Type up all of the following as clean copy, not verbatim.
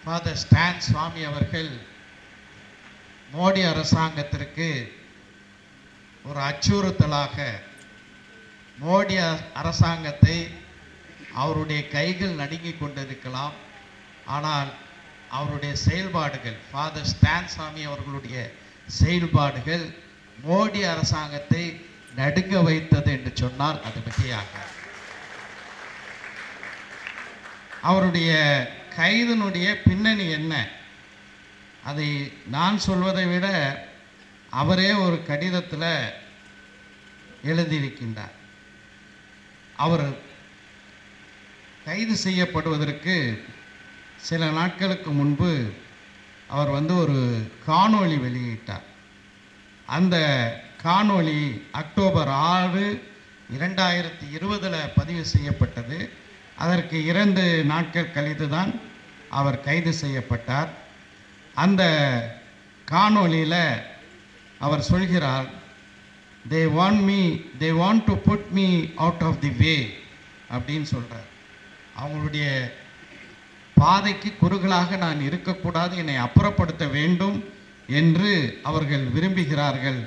Father ஸ்டான் சுவாமி அவர்கள் மோடி அரசாங்கத்திற்கு ஒரு அச்சுறுத்தலாக மோடி அரசாங்கத்தை அவருடைய கைகள் நடுங்கிக் கொண்டிருக்கலாம், ஆனால் அவருடைய செயல்பாடுகள், ஃபாதர் ஸ்டான் சாமி அவர்களுடைய செயல்பாடுகள் மோடி அரசாங்கத்தை நடுங்க வைத்தது என்று சொன்னால் அது மிகையாக. அவருடைய கைதினுடைய பின்னணி என்ன, அதை நான் சொல்வதை விட அவரே ஒரு கடிதத்தில் எழுதியிருக்கின்றார். அவர் கைது செய்யப்படுவதற்கு சில நாட்களுக்கு முன்பு அவர் ஒரு காணொளி வெளியிட்டார். அந்த காணொளி அக்டோபர் 6, 2020 பதிவு செய்யப்பட்டது. அதற்கு 2 நாட்கள் கழித்து தான் அவர் கைது செய்யப்பட்டார். அந்த காணொளியில் அவர் சொல்கிறார், they want to put me out of the way அப்படின்னு சொல்கிறார். அவங்களுடைய பாதைக்கு குறுகலாக நான் இருக்கக்கூடாது, என்னை அப்புறப்படுத்த வேண்டும் என்று அவர்கள் விரும்புகிறார்கள்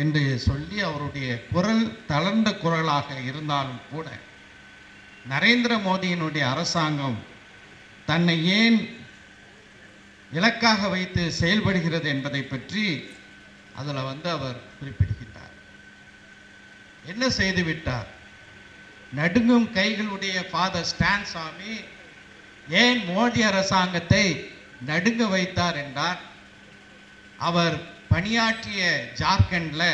என்று சொல்லி அவருடைய குரல் தளர்ந்த குரலாக இருந்தாலும் கூட நரேந்திர மோடியினுடைய அரசாங்கம் தன்னை ஏன் இலக்காக வைத்து செயல்படுகிறது என்பதை பற்றி அதில் அவர் குறிப்பிடுகின்றார். என்ன செய்துவிட்டார்? நடுங்கும் கைகளுடைய ஃபாதர் ஸ்டான் சாமி ஏன் மோடி அரசாங்கத்தை நடுங்க வைத்தார் என்றால், அவர் பணியாற்றிய ஜார்க்கண்டில்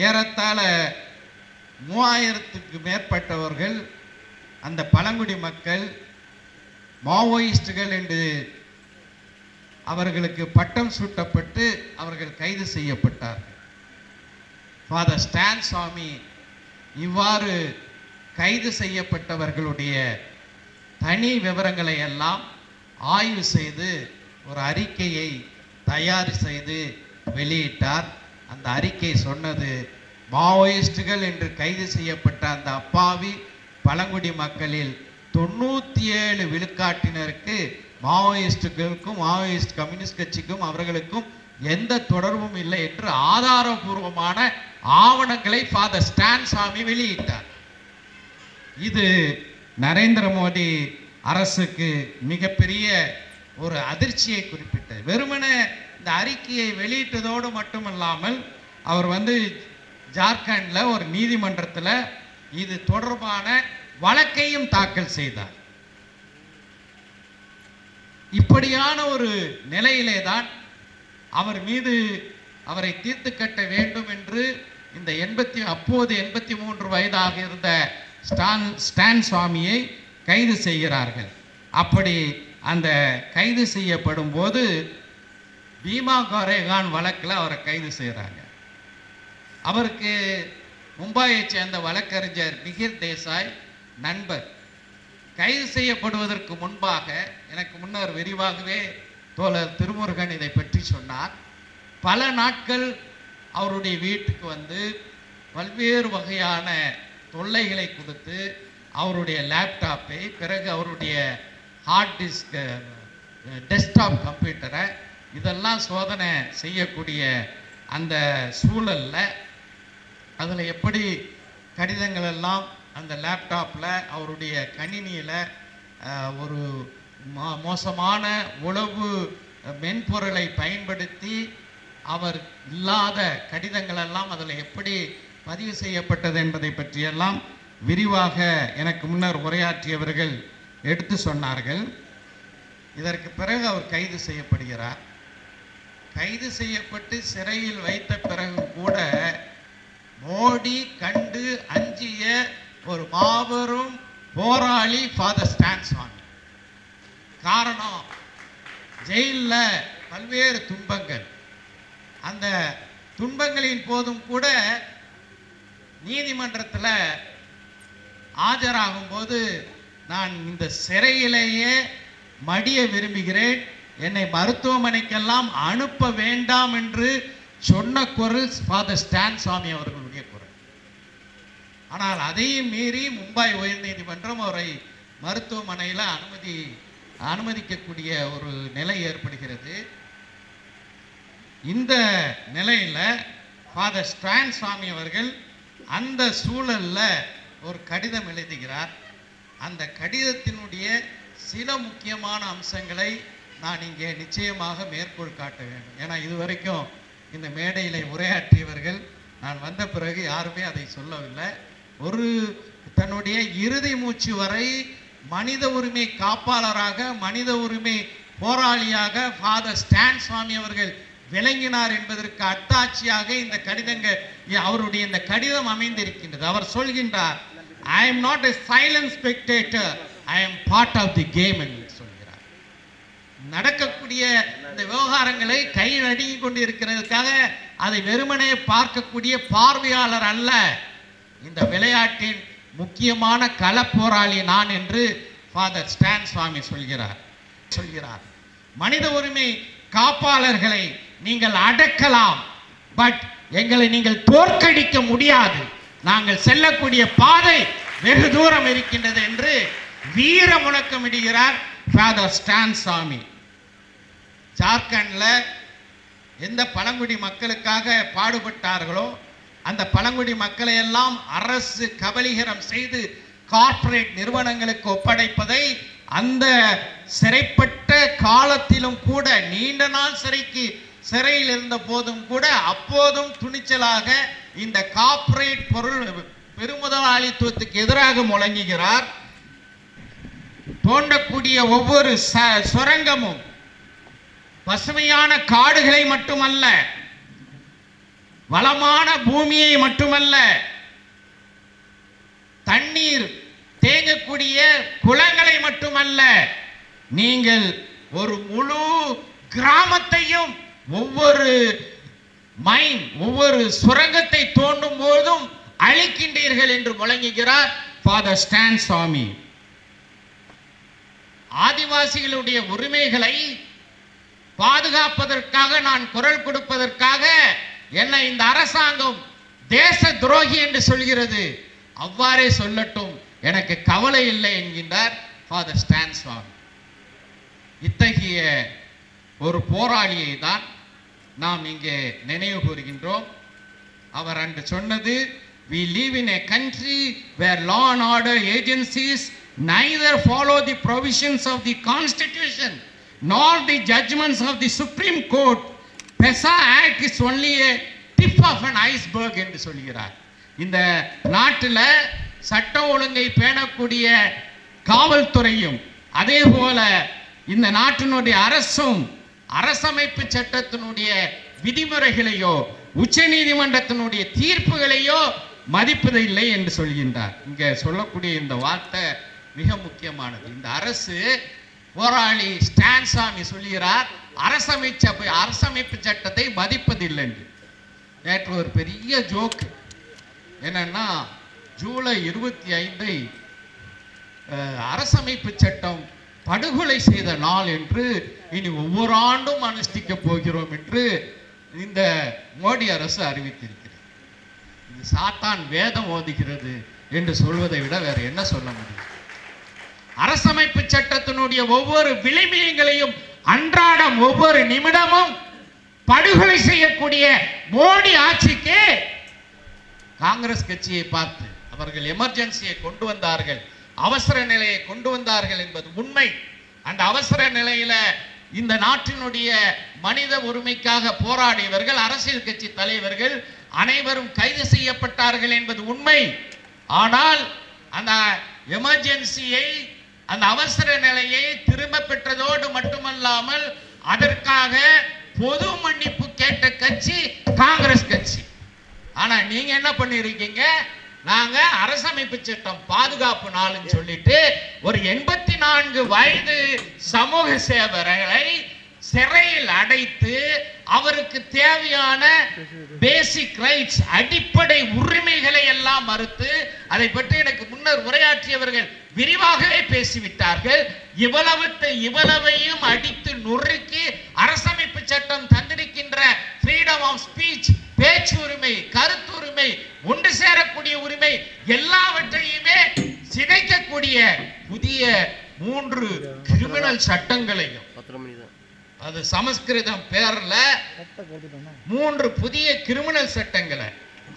ஏறத்தாழ 3000க்கு மேற்பட்டவர்கள் அந்த பழங்குடி மக்கள் மாவோயிஸ்டுகள் என்று அவர்களுக்கு பட்டம் சூட்டப்பட்டு அவர்கள் கைது செய்யப்பட்டார்கள். ஃபாதர் ஸ்டான் சாமி இவ்வாறு கைது செய்யப்பட்டவர்களுடைய தனி விவரங்களை எல்லாம் ஆய்வு செய்து ஒரு அறிக்கையை தயார் செய்து வெளியிட்டார். அந்த அறிக்கை சொன்னது, மாவோயிஸ்டுகள் என்று கைது செய்யப்பட்ட அந்த அப்பாவி பழங்குடி மக்களில் 97 விழுக்காட்டினருக்கு மாவோயிஸ்டுகளுக்கும் மாவோயிஸ்ட் கம்யூனிஸ்ட் கட்சிக்கும் அவர்களுக்கும் எந்த தொடர்பும் இல்லை என்று ஆதாரபூர்வமான ஆவணங்களை ஃபாதர் ஸ்டான் சாமி வெளியிட்டார். இது நரேந்திர மோடி அரசுக்கு மிகப்பெரிய ஒரு அதிர்ச்சியை குறிப்பிட்டது. வெறுமனே இந்த அறிக்கையை வெளியிட்டதோடு மட்டுமல்லாமல் அவர் ஜார்க்கண்டில் ஒரு நீதிமன்றத்தில் இது தொடர்பான வழக்கையும் தாக்கல் செய்தார். இப்படியான ஒரு நிலையிலே தான் அவர் மீது அவரை தீர்த்து கட்ட வேண்டும் என்று இந்த அப்போது 83 வயதாக இருந்த ஸ்டான் சுவாமியை கைது செய்கிறார்கள். அப்படி அந்த கைது செய்யப்படும் போது பீமா கோரேகான் வழக்கில் அவரை கைது செய்கிறாங்க. அவருக்கு மும்பையை சேர்ந்த வழக்கறிஞர் மிகிர் தேசாய் நண்பர். கைது செய்யப்படுவதற்கு முன்பாக எனக்கு முன்னர் விரிவாகவே தோழர் திருமுருகன் இதை பற்றி சொன்னார். பல நாட்கள் அவருடைய வீட்டுக்கு பல்வேறு வகையான தொல்லைகளை கொடுத்து அவருடைய லேப்டாப்பை, பிறகு அவருடைய ஹார்ட் டிஸ்க், டெஸ்க்டாப் கம்ப்யூட்டரை இதெல்லாம் சோதனை செய்யக்கூடிய அந்த சூழலில் அதில் எப்படி கடிதங்கள் எல்லாம் அந்த லேப்டாப்பில் அவருடைய கணினியில் ஒரு மோசமான உளவு மென்பொருளை பயன்படுத்தி அவர் இல்லாத கடிதங்களெல்லாம் அதில் எப்படி பதிவு செய்யப்பட்டது என்பதை பற்றியெல்லாம் விரிவாக எனக்கு முன்னர் உரையாற்றியவர்கள் எடுத்து சொன்னார்கள். இதற்கு பிறகு அவர் கைது செய்யப்படுகிறார். கைது செய்யப்பட்டு சிறையில் வைத்த பிறகு கூட மோடி கண்டு அஞ்சிய ஒரு மாபெரும் போராளி ஃபாதர் ஸ்டான் சாமி. காரணம், ஜெயிலில் பல்வேறு துன்பங்கள், அந்த துன்பங்களின் போதும் கூட நீதிமன்றத்தில் ஆஜராகும் போது நான் இந்த சிறையிலேயே மடிய விரும்புகிறேன், என்னை மருத்துவமனைக்கெல்லாம் அனுப்ப வேண்டாம் என்று சொன்ன குரல் ஃபாதர் ஸ்டான் சாமி அவர்களுடைய குரல். ஆனால் அதையும் மீறி மும்பை உயர்நீதிமன்றம் அவரை மருத்துவமனையில் அனுமதி அனுமதிக்கக்கூடிய ஒரு நிலை ஏற்படுகிறது. இந்த நிலையில ஃபாதர் ஸ்டான் சாமி அவர்கள் அந்த சூழல்ல ஒரு கடிதம் எழுதுகிறார். அந்த கடிதத்தினுடைய சில முக்கியமான அம்சங்களை நான் இங்கே நிச்சயமாக மேற்கோள் காட்ட வேண்டும். ஏன்னா இதுவரைக்கும் இந்த மேடையில் உரையாற்றியவர்கள் நான் வந்த பிறகு யாருமே அதை சொல்லவில்லை. ஒரு தன்னுடைய இறுதி மூச்சு வரை மனித உரிமை காப்பாளராக, மனித உரிமை போராளியாக ஃபாதர் ஸ்டான் சுவாமி அவர்கள் விளங்கினார் என்பதற்கு அத்தாட்சியாக இந்த கடிதங்கள், அவருடைய இந்த கடிதம் அமைந்திருக்கின்றது. அவர் சொல்கின்றார், I am not a silent spectator, I am part of the game என்று சொல்கிறார். நடக்கக்கூடிய இந்த விவகாரங்களை கை நடுங்கி கொண்டு இருக்கிறதுக்காக அதை வெறுமனே பார்க்கக்கூடிய பார்வையாளர் அல்ல, இந்த விளையாட்டின் முக்கியமான கள போராளி நான் என்று ஃபாதர் ஸ்டான் சுவாமி சொல்கிறார். மனித உரிமை காப்பாளர்களை நீங்கள் அடக்கலாம், பட் எங்களை நீங்கள் தோற்கடிக்க முடியாது. நாங்கள் செல்லக்கூடிய பாதை வெகு தூரம் இருக்கின்றது என்று வீர முழக்கமிடுகிறார் ஃபாதர் ஸ்டான் சாமி. ஜார்க்கண்ட்ல எந்த பழங்குடி மக்களுக்காக பாடுபட்டார்களோ அந்த பழங்குடி மக்களை எல்லாம் அரசு கபலீகரம் செய்து கார்ப்பரேட் நிறுவனங்களுக்கு ஒப்படைப்பதை அந்த சிறைப்பட்ட காலத்திலும் கூட, நீண்ட நாள் சிறையில் இருந்த போதும் கூட அப்போதும் துணிச்சலாக இந்த கார்ப்பரேட் பொருள் பெருமுதலாளித்துவத்துக்கு எதிராக முழங்குகிறார். தோண்டக்கூடிய ஒவ்வொரு சுரங்கமும் பசுமையான காடுகளை மட்டுமல்ல, வளமான பூமியை மட்டுமல்ல, தண்ணீர் தேங்கக்கூடிய குளங்களை மட்டுமல்ல, நீங்கள் ஒரு முழு கிராமத்தையும் ஒவ்வொரு சுரங்கத்தை தோண்டும் போதும் அழிக்கின்றீர்கள் என்று முழங்குகிறார் ஃபாதர் ஸ்டான் சாமி. ஆதிவாசிகளுடைய உரிமைகளை பாதுகாப்பதற்காக நான் குரல் கொடுப்பதற்காக என்னை இந்த அரசாங்கம் தேச துரோகி என்று சொல்கிறது. அவ்வாறே சொல்லட்டும், எனக்கு கவலை இல்லை என்கின்றார் ஃபாதர் ஸ்டான் சுவாமி. இத்தகைய ஒரு போராளியை தான் நாம் இங்கே நினைவு கூறுகின்றோம். அவர் அன்று சொன்னது, we live in a country where law and order agencies neither follow the provisions of the constitution nor the judgments of the Supreme Court. PESA Act is only a tip of an iceberg என்று சொல்கிறார். இந்த நாட்டில் சட்டம் ஒழுங்கை பேணக்கூடிய காவல்துறையும் அதே போல இந்த நாட்டினுடைய அரசும் அரசமைப்பு சட்டத்தினுடைய விதிமுறைகளையோ உச்ச நீதிமன்றத்தினுடைய தீர்ப்புகளையோ மதிப்பதில்லை என்று சொல்கின்றார். இங்க சொல்லக்கூடிய இந்த வார்த்தை மிக முக்கியமானது. இந்த அரசு போராளி ஸ்டான் சாமி சொல்கிறார், அரசமைப்பு சட்டத்தை மதிப்பதில்லை என்று. நேற்று ஒரு பெரிய ஜோக் என்னன்னா, ஜூலை 25 அரசமைப்பு சட்டம் படுகொலை செய்த நாள் என்று இனி ஒவ்வொரு ஆண்டும் அனுஷ்டிக்க போகிறோம் என்று இந்த மோடி அரசு அறிவித்திருக்கிறது. இது சாத்தான் வேதம் ஓதுகிறது என்று சொல்வதை விட வேற என்ன சொல்ல முடியும்? அரசமைப்பு சட்டத்தினுடைய ஒவ்வொரு விளிம்பியங்களையும் அன்றாடம் ஒவ்வொரு நிமிடமும் படுகொலை செய்யக்கூடிய மோடி ஆட்சிக்கு காங்கிரஸ் கட்சியை பார்த்து அவர்கள் எமர்ஜென்சியை கொண்டு வந்தார்கள், அவசர நிலையை கொண்டு வந்தார்கள் என்பது உண்மை. அந்த அவசர நிலையில இந்த நாட்டினுடைய மனித உரிமைக்காக போராடியவர்கள், அரசியல் கட்சி தலைவர்கள் அனைவரும் கைது செய்யப்பட்டார்கள் என்பது உண்மை. ஆனால் அந்த எமர்ஜென்சியை, அந்த அவசர நிலையை திரும்ப பெற்றதோடு மட்டுமல்லாமல் அதற்காக பொது மன்னிப்பு கேட்ட கட்சி காங்கிரஸ் கட்சி. ஆனா நீங்க என்ன பண்ணிருக்கீங்க? நாங்க அரசமைப்பு சட்டம் பாதுகாப்பு நாள்னு சொல்லிட்டு ஒரு 84 வயது சமூக சேவகரை சிறையில் அடைத்து அவருக்கு தேவையான பேசிக் ரைட்ஸ், அடிப்படை உரிமைகளை எல்லாம் மறுத்து, அதை பற்றி எனக்கு முன்னர் உரையாற்றியவர்கள் விரிவாகவே பேசிவிட்டார்கள். இவ்வளவையும் அடித்து நொறுக்கி அரசமைப்பு சட்டம் தந்திருக்கின்ற ஃப்ரீடம் ஆஃப் ஸ்பீச், பேச்சு உரிமை, கருத்துரிமை, ஒன்று சேரக்கூடிய உரிமை எல்லாவற்றையுமே சிதைக்கக்கூடிய புதிய 3 கிரிமினல் சட்டங்களையும், அது சமஸ்கிருதம் பேர்ல 3 புதிய கிரிமினல் சட்டங்களை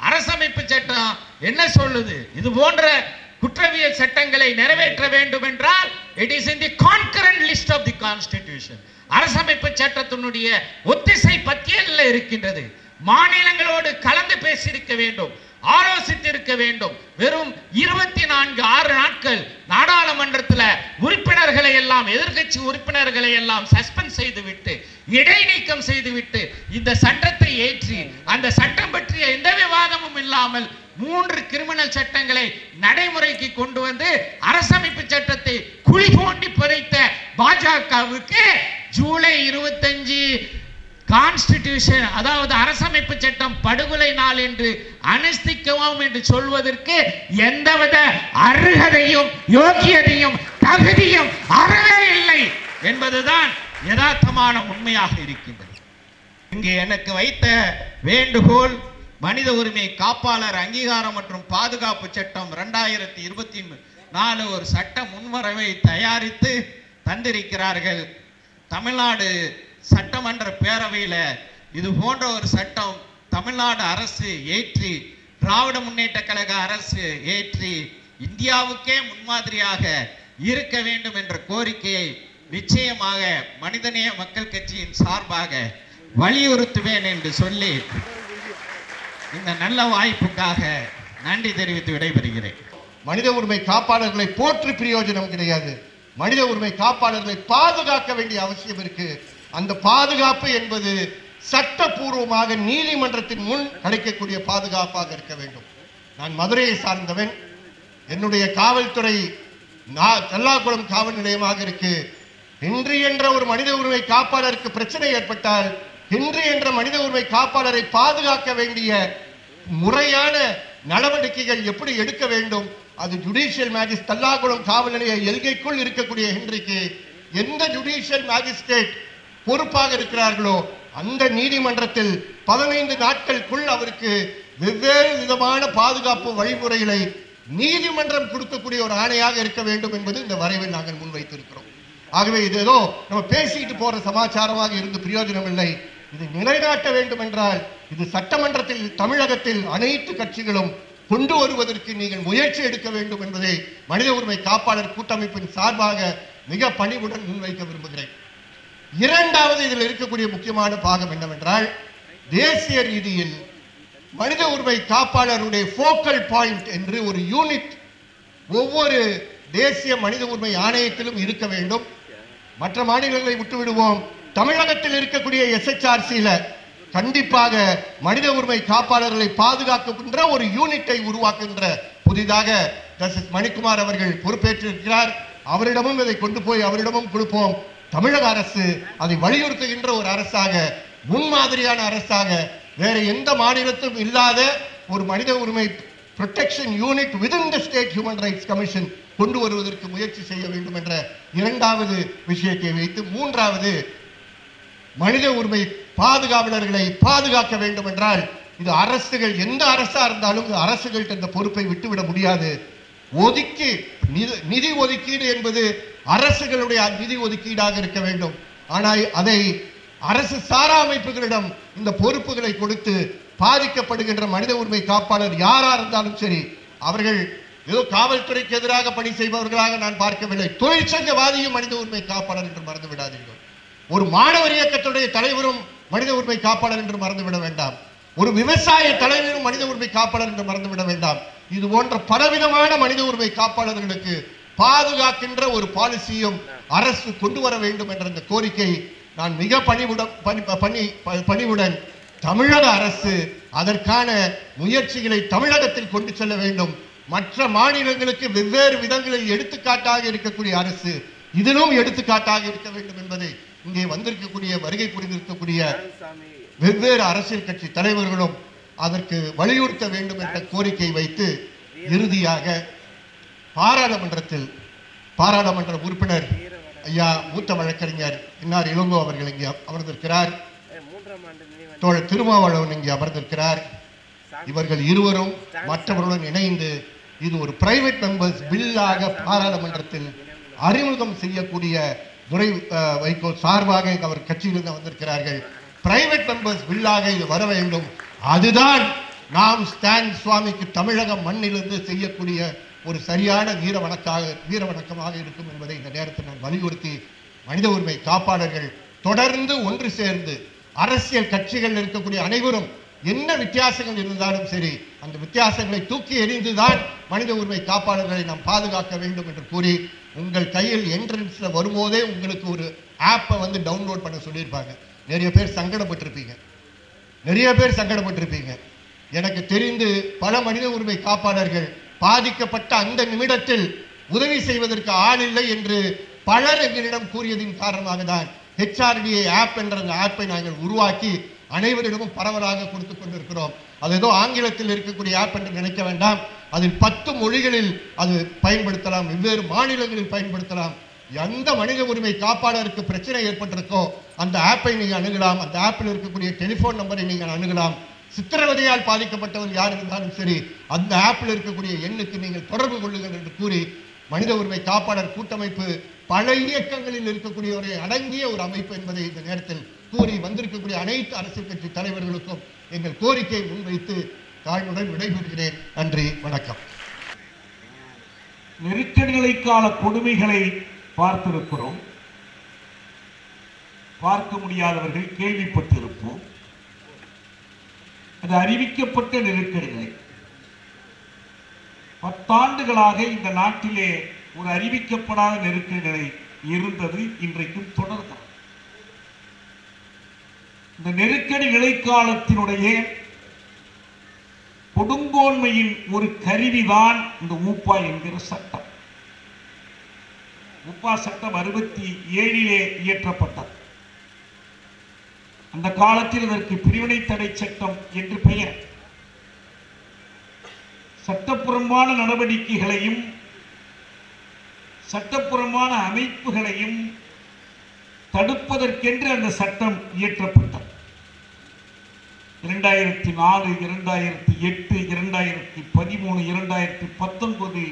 அரசமைப்பு சட்டம் என்ன சொல்லுது? இது போன்ற குற்றவியல் சட்டங்களை நிறைவேற்ற வேண்டும் என்றால் it is in the concurrent list of the constitution. அரசமைப்பு சட்டத்தினுடைய ஒத்திசை பட்டியலில் இருக்கின்றது. மாநிலங்களோடு கலந்து பேசியிருக்க வேண்டும், ஆலோசித்திருக்க வேண்டும். வெறும் 24 நாட்கள் நாடாளுமன்றத்தில் உறுப்பினர்களை எல்லாம், எதிர்க்கட்சி உறுப்பினர்களை எல்லாம் சஸ்பெண்ட் செய்துவிட்டு, இடைநீக்கம் செய்துவிட்டு இந்த சட்டத்தை ஏற்றி அந்த சட்டம் பற்றிய எந்த விவாதமும் இல்லாமல் 3 கிரிமினல் சட்டங்களை நடைமுறைக்கு கொண்டு வந்து அரசமைப்பு சட்டத்தை குழி தோண்டி புதைத்த பாஜகவுக்கு ஜூலை 25 கான்ஸ்டிடியூஷன், அதாவது அரசமைப்பு சட்டம் படுகொலை நாள் என்று அனுஷ்டிக்கவும் என்று சொல்வதற்கு எந்தவித அருகதையும் யோகியதையும் தகுதியும் அறவே இல்லை என்பதுதான் யதார்த்தமான உண்மையாக இருக்கின்றது. இங்கே எனக்கு வைத்த வேண்டுகோள், மனித உரிமை காப்பாளர் அங்கீகாரம் மற்றும் பாதுகாப்பு சட்டம் 2024 ஒரு சட்ட முன்வரைவை தயாரித்து தந்திருக்கிறார்கள். தமிழ்நாடு சட்டமன்ற பேரவையில் இது போன்ற ஒரு சட்டம் தமிழ்நாடு அரசு ஏற்றி, திராவிட முன்னேற்ற கழக அரசு ஏற்றி இந்தியாவுக்கே முன்மாதிரியாக இருக்க வேண்டும் என்ற கோரிக்கையை நிச்சயமாக மனிதநேய மக்கள் கட்சியின் சார்பாக வலியுறுத்துவேன் என்று சொல்லி இந்த நல்ல வாய்ப்புக்காக நன்றி தெரிவித்து விடைபெறுகிறேன். மனித உரிமை காப்பாளர்களை போற்றி பிரயோஜனம் கிடையாது. மனித உரிமை காப்பாளர்களை பாதுகாக்க வேண்டிய அவசியம் இருக்கு. அந்த பாதுகாப்பு என்பது சட்டபூர்வமாக நீதிமன்றத்தின் முன் கிடைக்கக்கூடிய பாதுகாப்பாக இருக்க வேண்டும். நான் மதுரையை சார்ந்தவன். என்னுடைய காவல்துறை தல்லாகுளம் காவல் நிலையமாக இருக்கு. ஹென்றி என்ற ஒரு மனித உரிமை காப்பாளருக்கு பிரச்சனை ஏற்பட்டால் ஹென்றி என்ற மனித உரிமை காப்பாளரை பாதுகாக்க வேண்டிய முறையான நடவடிக்கைகள் எப்படி எடுக்க வேண்டும், அது ஜுடிஷியல் மேஜிஸ்ட்ரேட் தல்லாகுளம் காவல் நிலைய எல்கைக்குள் இருக்கக்கூடிய ஹென்றிக்கு எந்த ஜுடிஷியல் மேஜிஸ்ட்ரேட் பொறுப்பாக இருக்கிறார்களோ அந்த நீதிமன்றத்தில் 15 நாட்களுக்குள் அவருக்கு வெவ்வேறு விதமான பாதுகாப்பு வழிமுறைகளை நீதிமன்றம் கொடுக்கக்கூடிய ஒரு ஆணையாக இருக்க வேண்டும் என்பது இந்த வரைவில் நாங்கள் முன்வைத்திருக்கிறோம். ஆகவே இது ஏதோ நம்ம பேசிட்டு போற சமாச்சாரமாக இருந்து பிரயோஜனம் இல்லை. இது நிலைநாட்ட வேண்டும் என்றால் இது சட்டமன்றத்தில் தமிழகத்தில் அனைத்து கட்சிகளும் கொண்டு வருவதற்கு நீங்கள் முயற்சி எடுக்க வேண்டும் என்பதை மனித உரிமை காப்பாளர் கூட்டமைப்பின் சார்பாக மிக பணிவுடன் முன்வைக்க விரும்புகிறேன். இரண்டாவது இதில் இருக்கக்கூடிய முக்கியமான பாகம் என்னவென்றால், தேசிய ரீதியில் மனித உரிமை காப்பாளருடைய ஃபோக்கல் பாயிண்ட் என்று ஒரு யூனிட் ஒவ்வொரு தேசிய மனித உரிமை ஆணையத்திலும் இருக்க வேண்டும். மற்ற மாநிலங்களை விட்டுவிடுவோம். தமிழகத்தில் இருக்கக்கூடிய SHRC-ல கண்டிப்பாக மனித உரிமை காப்பாளர்களை பாதுகாக்கின்ற ஒரு யூனிட்டை உருவாக்குகின்ற புதிதாக ஜஸ்டிஸ் மணிக்குமார் அவர்கள் பொறுப்பேற்றிருக்கிறார். அவரிடமும் இதை கொண்டு போய் அவரிடமும் கொடுப்போம். தமிழக அரசு அதை வலியுறுத்துகின்ற ஒரு அரசாக, முன்மாதிரியான அரசாக, வேற எந்த மாநிலத்திலும் இல்லாத ஒரு மனித உரிமை protection unit within the state human rights commission கொண்டு வருவதற்கு முயற்சி செய்ய வேண்டும் என்ற இரண்டாவது விஷயத்தை வைத்து, மூன்றாவது மனித உரிமை பாதுகாவலர்களை பாதுகாக்க வேண்டும் என்றால் இது அரசுகள், எந்த அரசா இருந்தாலும் அரசுகள்கிட்ட இந்த பொறுப்பை விட்டுவிட முடியாது. ஒதுக்கி நிதி ஒதுக்கீடு என்பது அரசுகளுடைய நிதி ஒதுக்கீடாக இருக்க வேண்டும். ஆனால் அதை அரசு சாரா அமைப்புகளிடம் இந்த பொறுப்புகளை கொடுத்து பாதிக்கப்படுகின்ற மனித உரிமை காப்பாளர் யாரா இருந்தாலும் சரி, அவர்கள் ஏதோ காவல்துறைக்கு எதிராக பணி செய்பவர்களாக நான் பார்க்கவில்லை. தொழிற்சங்கவாதியும் மனித உரிமை காப்பாளர் என்று மறந்து விடாதீர்கள். ஒரு மாணவர் இயக்கத்துடைய தலைவரும் மனித உரிமை காப்பாளர் என்று மறந்துவிட வேண்டாம். ஒரு விவசாய தலைவரும் மனித உரிமை காப்பாளர் என்று மறந்துவிட வேண்டாம். இது போன்ற பலவிதமான மனித உரிமை காப்பாளர்களுக்கு பாதுகாக்கின்ற ஒரு பாலிசியும் அரசு கொண்டு வர வேண்டும் என்ற இந்த கோரிக்கை நான் மிக பணிவுடன் தமிழக அரசு அதற்கான முயற்சிகளை தமிழகத்தில் கொண்டு செல்ல வேண்டும். மற்ற மாநிலங்களுக்கு வெவ்வேறு விதங்களில் எடுத்துக்காட்டாக இருக்கக்கூடிய அரசு இதிலும் எடுத்துக்காட்டாக இருக்க வேண்டும் என்பதை இங்கே வந்திருக்கக்கூடிய, வருகை புரிந்திருக்கக்கூடிய வெவ்வேறு அரசியல் கட்சி தலைவர்களும் அதற்கு வலியுறுத்த வேண்டும் என்ற கோரிக்கை வைத்து, இறுதியாக பாராளுமன்ற உறுப்பினர் ஐயா மூத்த வழக்கறிஞர் இன்னார் இளங்கோ அவர்கள் இங்கே அமர்ந்திருக்கிறார். தோழர் திருமாவளவன் இங்கே அமர்ந்திருக்கிறார். இவர்கள் இருவரும் மற்றவர்களுடன் இணைந்து இது ஒரு பிரைவேட் மெம்பர்ஸ் பில்லாக பாராளுமன்றத்தில் அறிமுகம் செய்யக்கூடிய துரை வைகோ சார்பாக அவர் கட்சியிலிருந்து வந்திருக்கிறார்கள். பிரைவேட் மெம்பர்ஸ் பில்லாக இது வர வேண்டும். அதுதான் நாம் ஸ்டான் சுவாமிக்கு தமிழக மண்ணிலிருந்து செய்யக்கூடிய ஒரு சரியான வீரவணக்கமாக இருக்கும் என்பதை இந்த நேரத்தில் நான் வலியுறுத்தி, மனித உரிமை காப்பாளர்கள் தொடர்ந்து ஒன்று சேர்ந்து அரசியல் கட்சிகள் இருக்கக்கூடிய அனைவரும் என்ன வித்தியாசங்கள் இருந்தாலும் சரி அந்த வித்தியாசங்களை தூக்கி எறிந்துதான் மனித உரிமை காப்பாளர்களை நாம் பாதுகாக்க வேண்டும் என்று கூறி, உங்கள் கையில் என்ட்ரன்ஸ்ல வரும்போதே உங்களுக்கு ஒரு ஆப்பை டவுன்லோட் பண்ண சொல்லியிருப்பாங்க. நிறைய பேர் சங்கடப்பட்டிருப்பீங்க. எனக்கு தெரிந்து பல மனித உரிமை காப்பாளர்கள் பாதிக்கப்பட்ட அந்த நிமிடத்தில் உதவி செய்வதற்கு ஆள் இல்லை என்று பலர் எங்களிடம் கூறியதின் காரணமாக தான் HRDA ஆப் என்ற அந்த ஆப்பை நாங்கள் உருவாக்கி அனைவரிடமும் பரவலாக கொடுத்துக் கொண்டிருக்கிறோம். அது ஏதோ ஆங்கிலத்தில் இருக்கக்கூடிய ஆப் என்று நினைக்க வேண்டாம். அதில் 10 மொழிகளில் அது பயன்படுத்தலாம், வெவ்வேறு மாநிலங்களில் பயன்படுத்தலாம். எந்த மனித உரிமை காப்பாளருக்கு பிரச்சனை ஏற்பட்டிருக்கோ அந்த ஆப்பை நீங்கள் அணுகலாம். அந்த ஆப்பில் இருக்கக்கூடிய டெலிபோன் நம்பரை நீங்கள் அணுகலாம். சித்திரவதையால் பாதிக்கப்பட்டவர் யார் இருந்தாலும் சரி அந்த ஆப்பில் இருக்கக்கூடிய எண்ணுக்கு நீங்கள் தொடர்பு கொள்ளுங்கள் என்று கூறி, மனித உரிமை காப்பாளர் கூட்டமைப்பு பல இயக்கங்களில் இருக்கக்கூடியவரை அடங்கிய ஒரு அமைப்பு என்பதை இந்த நேரத்தில் கூறி, வந்திருக்கக்கூடிய அனைத்து அரசியல் கட்சி தலைவர்களுக்கும் எங்கள் கோரிக்கையை முன்வைத்து தாழ்வுடன் விடைபெறுகிறேன். நன்றி, வணக்கம். நெருக்கடிகளை கால கொடுமைகளை பார்த்திருக்கிறோம். பார்க்க முடியாதவர்கள் கேள்விப்பட்டிருப்போம். அது அறிவிக்கப்பட்ட நெருக்கடிகளை 10 ஆண்டுகளாக இந்த நாட்டிலே ஒரு அறிவிக்கப்படாத நெருக்கடிகளை இருந்தது, இன்றைக்கும் தொடர்கிறது. இந்த நெருக்கடி நிலைக்காலத்தினுடைய கொடுங்கோன்மையின் ஒரு கருவிதான் இந்த ஊப்பா என்கிற சட்டம். ஊப்பா சட்டம் 67 இயற்றப்பட்டது. அந்த காலத்தில் இதற்கு பிரிவினை தடை சட்டம் என்று பெயர். சட்டப்புறம்பான நடவடிக்கைகளையும் சட்டப்புறமான அமைப்புகளையும் தடுப்பதற்கென்று அந்த சட்டம் இயற்றப்பட்டது. 2004, 2008, 2013, 2019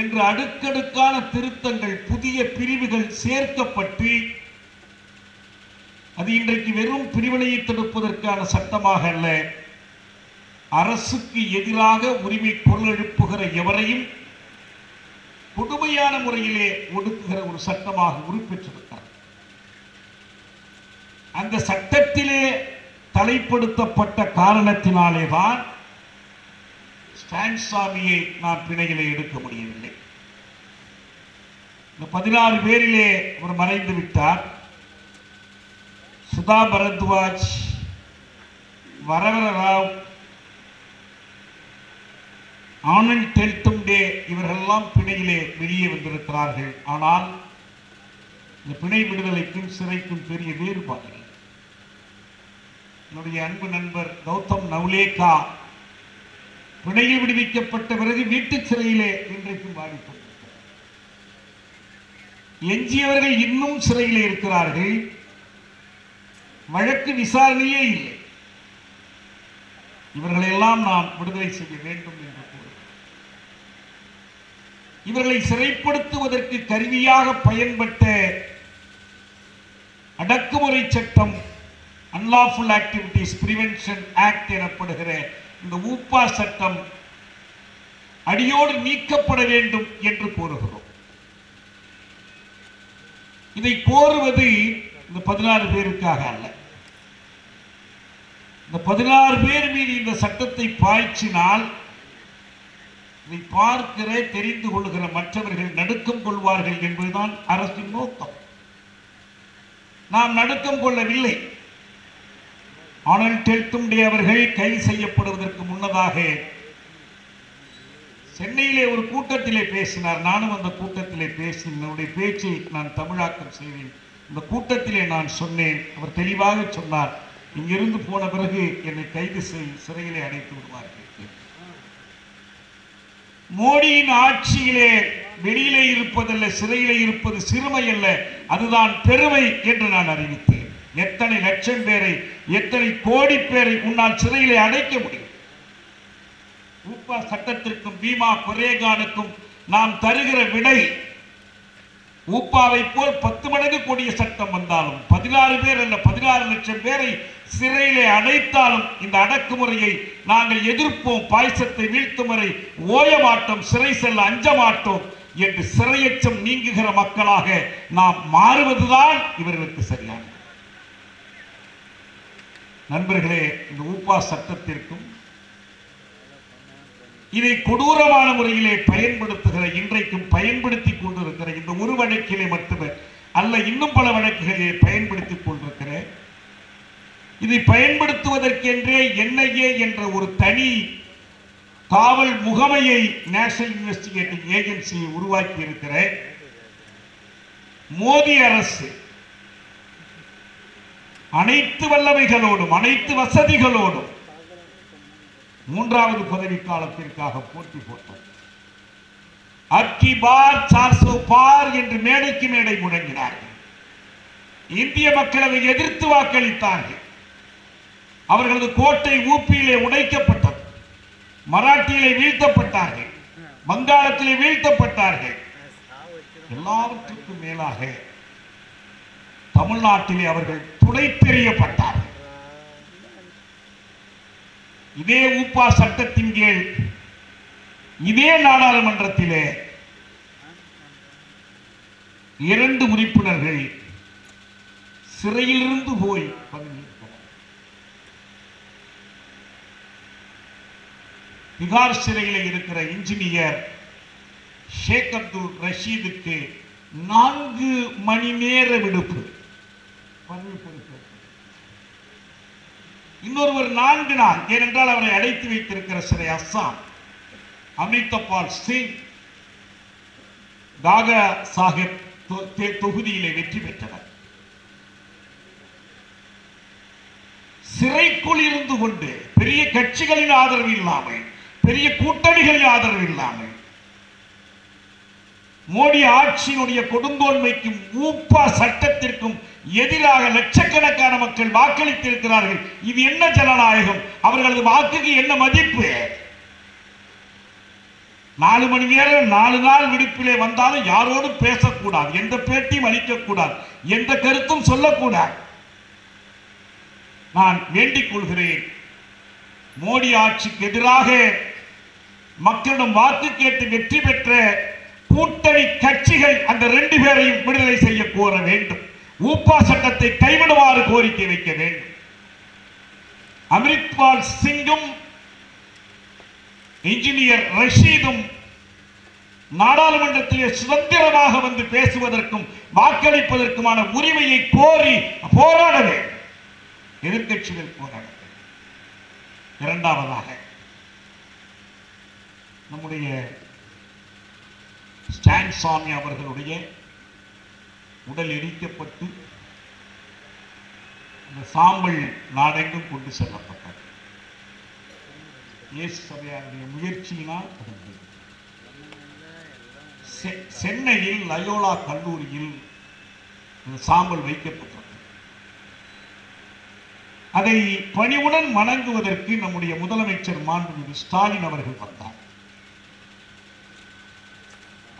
என்று அடுக்கடுக்கான திருத்தங்கள், புதிய பிரிவுகள் சேர்க்கப்பட்டு அது இன்றைக்கு வெறும் பிரிவினையை தடுப்பதற்கான சட்டமாக அல்ல, அரசுக்கு எதிராக உரிமை குரல் எழுப்புகிற எவரையும் கொடுமையான முறையிலே ஒடுக்குகிற ஒரு சட்டமாக உருப்பெற்றிருக்கிறது. அந்த சட்டத்திலே தலைப்படுத்தப்பட்ட காரணத்தினாலேதான் ஸ்டான் சாமியை நாம் பிணையிலே எடுக்க முடியவில்லை. இந்த 16 பேரிலே அவர் மறைந்து விட்டார். சுதா பரத்வாஜ், வரவர ராவ், ஆனந்த் டெல்தும்டே இவர்களெல்லாம் பிணையிலே வெளியே வந்திருக்கிறார்கள். ஆனால் இந்த பிணை விடுதலைக்கும் சிறைக்கும் பெரிய வேறுபாடு. என்னுடைய அன்பு நண்பர் கௌதம் நவ்லேகா பிணையில் விடுவிக்கப்பட்ட பிறகு வீட்டு சிறையிலே இன்றைக்கும் பாதிக்கப்பட்டார். எஞ்சியவர்கள் இன்னும் சிறையிலே இருக்கிறார்கள். வழக்கு விசாரணையே இல்லை. இவர்களெல்லாம் நாம் விடுதலை செய்ய வேண்டும் என்று கூறுகிறோம். இவர்களை சிறைப்படுத்துவதற்கு கருவியாக பயன்பட்ட அடக்குமுறை சட்டம், அன்லாஃபுல் ஆக்டிவிட்டீஸ் பிரிவென்ஷன் ஆக்ட் எனப்படுகிற இந்த ஊப்பா சட்டம் அடியோடு நீக்கப்பட வேண்டும் என்று கோருகிறோம். இதை கோருவது இந்த 16 பேருக்காக அல்ல. இந்த 16 பேர் மீது இந்த சட்டத்தை பாய்ச்சினால் இதை பார்க்கிற, தெரிந்து கொள்கிற மற்றவர்கள் நடுக்கம் கொள்வார்கள் என்பதுதான் அரசின் நோக்கம். நாம் நடுக்கம் கொள்ளவில்லை. ஆனந்த் டெல்தும்டே அவர்கள் கைது செய்யப்படுவதற்கு முன்னதாக சென்னையிலே ஒரு கூட்டத்திலே பேசினார். நானும் அந்த கூட்டத்திலே பேசினேன். என்னுடைய பேச்சை நான் தமிழாக்கம் செய்தேன். இந்த கூட்டத்திலே நான் சொன்னேன். அவர் தெளிவாக சொன்னார், இங்கிருந்து போன பிறகு என்னை கைது சிறையிலே அடைத்து விடுவார்கள். மோடியின் ஆட்சியிலே வெளியிலே இருப்பதல்ல, சிறையிலே இருப்பது சிறுமை அல்ல, அதுதான் பெருமை என்று நான் அறிவித்தேன். எத்தனை லட்சம் பேரை, எத்தனை கோடி பேரை உன்னால் சிறையிலே அடைக்க முடியும்? ஊப்பா சட்டத்திற்கும் பீமா கொரேகானுக்கும் நாம் தருகிற விடை ஊப்பாவை போல் 10 மடங்கு கொடிய சட்டம் வந்தாலும் 16 பேர் அல்ல 16 லட்சம் பேரை சிறையிலே அடைத்தாலும் இந்த அடக்குமுறையை நாங்கள் எதிர்ப்போம், பாய்ச்சத்தை வீழ்த்தும் வரை ஓய மாட்டோம், சிறை செல்ல அஞ்ச மாட்டோம் என்று சிறையச்சம் நீங்குகிற மக்களாக நாம் மாறுவதுதான் இவர்களுக்கு சரியானது. நண்பர்களே, இந்த ஊப்பா சட்டத்திற்கும் இதை கொடூரமான முறையிலே பயன்படுத்துகிற, இன்றைக்கும் பயன்படுத்திக் கொண்டிருக்கிற இந்த ஒரு வழக்கிலே மட்டுமே அல்ல, இன்னும் பல வழக்குகளிலே பயன்படுத்திக் கொண்டிருக்கிற, இதை பயன்படுத்துவதற்கென்றே NIA என்ற ஒரு தனி காவல் முகமையை, நேஷனல் இன்வெஸ்டிகேட்டிங் ஏஜென்சியை உருவாக்கி இருக்கிற மோடி அரசு அனைத்து வல்லமைகளோடும் அனைத்து வசதிகளோடும் 3வது பதவி காலத்திற்காக போட்டி போட்டது. அக்கி பார் 400 பார் என்று மேடைக்கு மேடை முழங்கினார்கள். இந்திய மக்கள் அதை எதிர்த்து வாக்களித்தார்கள். அவர்களது கோட்டை ஊப்பியிலே உடைக்கப்பட்டது. மராட்டியிலே வீழ்த்தப்பட்டார்கள், வங்காளத்திலே வீழ்த்தப்பட்டார்கள். எல்லாவற்றுக்கும் மேலாக தமிழ்நாட்டிலே அவர்கள் துடைத்தெறியப்பட்டார்கள். இதே ஊப்பா சட்டத்தின் கீழ் இதே நாடாளுமன்றத்திலே 2 உறுப்பினர்கள் சிறையிலிருந்து போய் திகார் சிறையில் இருக்கிற இன்ஜினியர் ஷேக் அப்துல் ரஷீதுக்கு 4 மணி நேர விடுப்பு. இன்னொருவர் 4 நாள், ஏனென்றால் அவரை அடைத்து வைத்திருக்கிற சிறை அஸ்ஸாம். அமிர்தபால் சிங் தாகா சாஹிப் தொகுதியிலே வெற்றி பெற்றனர். சிறைக்குள் இருந்து கொண்டு பெரிய கட்சிகளின் ஆதரவு இல்லாமல், பெரிய கூட்டணிகளின் ஆதரவு இல்லாமல், மோடி ஆட்சியினுடைய கொடுங்கோன்மைக்கும் ஊப்பா சட்டத்திற்கும் எதிராக லட்சக்கணக்கான மக்கள் வாக்களித்திருக்கிறார்கள். இது என்ன ஜனநாயகம்? அவர்களது வாக்குக்கு என்ன மதிப்பு? 4 மணி நேரம் 4 நாள் விடுப்பிலே வந்தாலும் யாரோடு பேசக்கூடாது, எந்த பேட்டியும் அளிக்கக்கூடாது, எந்த கருத்தும் சொல்லக்கூடாது. நான் வேண்டிக் கொள்கிறேன், மோடி ஆட்சிக்கு எதிராக மக்களிடம் வாக்கு கேட்டு வெற்றி பெற்ற கூட்டணி கட்சிகள் அந்த 2 பேரையும் விடுதலை செய்ய கோர வேண்டும். ஊப்பா சட்டத்தை கைவிடுமாறு கோரிக்கை வைக்க வேண்டும். அமிர்தபால் சிங்கும் இன்ஜினியர் ரஷீதும் நாடாளுமன்றத்திலே சுதந்திரமாக வந்து பேசுவதற்கும் வாக்களிப்பதற்குமான உரிமையை கோரி போராட வேண்டும். எதிர்க்கட்சிகள் போராட வேண்டும். 2வதாக நம்முடைய ஸ்டான் சாமி அவர்களுடைய உடல் எரிக்கப்பட்டு அந்த சாம்பல் நாடெங்கும் கொண்டு செல்லப்பட்டது. இயேசு சபையாருடைய முயற்சியினால் சென்னையில் லயோலா கல்லூரியில் சாம்பல் வைக்கப்பட்டது. அதை பணிவுடன் வணங்குவதற்கு நம்முடைய முதலமைச்சர் மாண்புமிகு ஸ்டாலின் அவர்கள் வந்தார்.